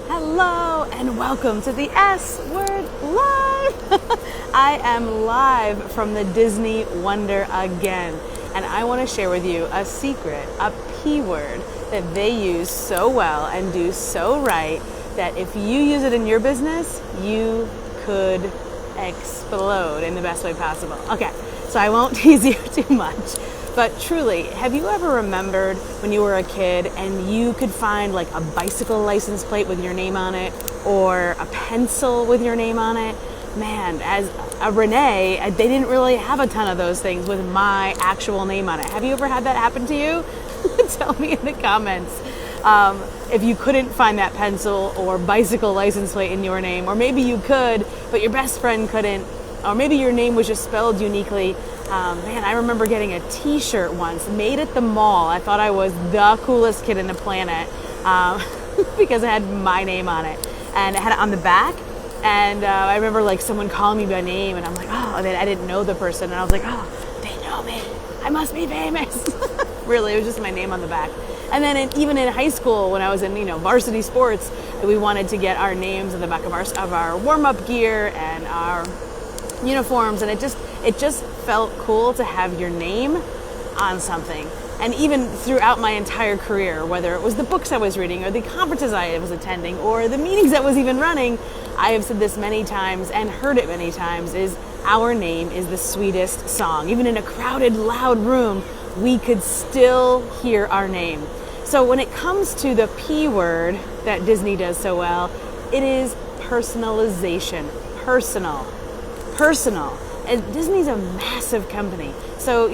Hello and welcome to the S Word Live. I am live from the Disney Wonder again, and I want to share with you a secret, a P word that they use so well and do so right that if you use it in your business, you could explode in the best way possible. Okay, so I won't tease you too much. But truly, have you ever remembered when you were a kid and you could find like a bicycle license plate with your name on it or a pencil with your name on it? Man, as a Renee, they didn't really have a ton of those things with my actual name on it. Have you ever had that happen to you? Tell me in the comments if you couldn't find that pencil or bicycle license plate in your name, or maybe you could, but your best friend couldn't, or maybe your name was just spelled uniquely. Man, I remember getting a t-shirt once made at the mall. I thought I was the coolest kid in the planet because it had my name on it, and it had it on the back. And I remember like someone calling me by name, and I'm like, oh, and then I didn't know the person, and I was like, oh, they know me. I must be famous. Really, it was just my name on the back. And then even in high school, when I was in varsity sports, we wanted to get our names on the back of our warm-up gear and our uniforms, and it just felt cool to have your name on something. And even throughout my entire career, whether it was the books I was reading or the conferences I was attending or the meetings I was even running, I have said this many times and heard it many times, is our name is the sweetest song. Even in a crowded, loud room, we could still hear our name. So when it comes to the P word that Disney does so well, it is personalization. Personal. And Disney's a massive company. So,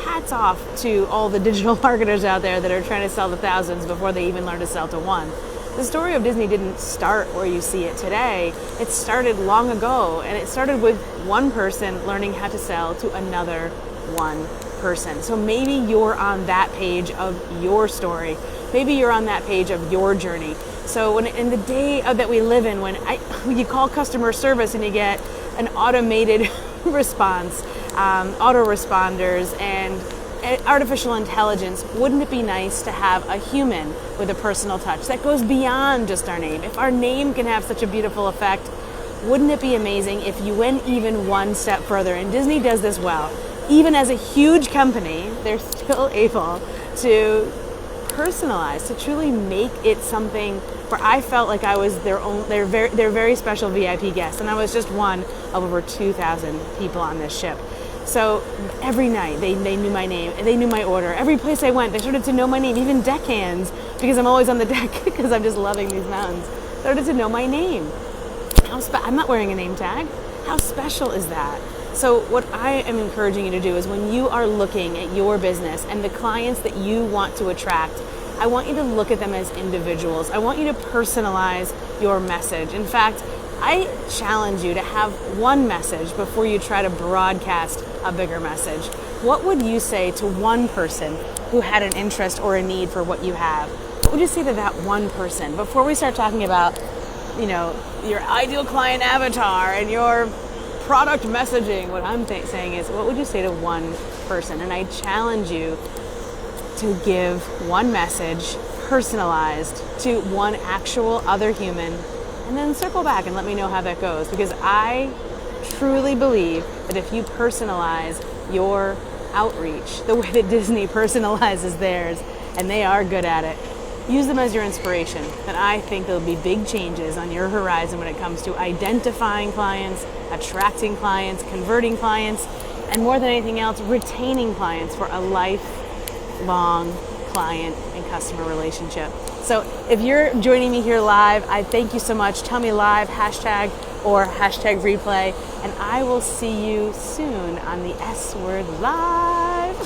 hats off to all the digital marketers out there that are trying to sell to thousands before they even learn to sell to one. The story of Disney didn't start where you see it today. It started long ago, and it started with one person learning how to sell to another one person. So maybe you're on that page of your story. Maybe you're on that page of your journey. So when in the day that we live in, when you call customer service and you get an automated response, autoresponders, and artificial intelligence, wouldn't it be nice to have a human with a personal touch that goes beyond just our name? If our name can have such a beautiful effect, wouldn't it be amazing if you went even one step further? And Disney does this well. Even as a huge company, they're still able to personalize, to truly make it something where I felt like I was their very special VIP guest, and I was just one of over 2,000 people on this ship. So every night they knew my name, they knew my order. Every place I went, they started to know my name, even deckhands, because I'm always on the deck because I'm just loving these mountains, started to know my name. I'm not wearing a name tag. How special is that? So what I am encouraging you to do is when you are looking at your business and the clients that you want to attract, I want you to look at them as individuals. I want you to personalize your message. In fact, I challenge you to have one message before you try to broadcast a bigger message. What would you say to one person who had an interest or a need for what you have? What would you say to that one person before we start talking about, your ideal client avatar and your product messaging? What I'm saying is, what would you say to one person? And I challenge you to give one message personalized to one actual other human, and then circle back and let me know how that goes, because I truly believe that if you personalize your outreach the way that Disney personalizes theirs, and they are good at it, use them as your inspiration, then I think there'll be big changes on your horizon when it comes to identifying clients, attracting clients, converting clients, and more than anything else, retaining clients for a lifelong client and customer relationship. So if you're joining me here live, I thank you so much. Tell me live, hashtag or hashtag replay, and I will see you soon on the S Word Live.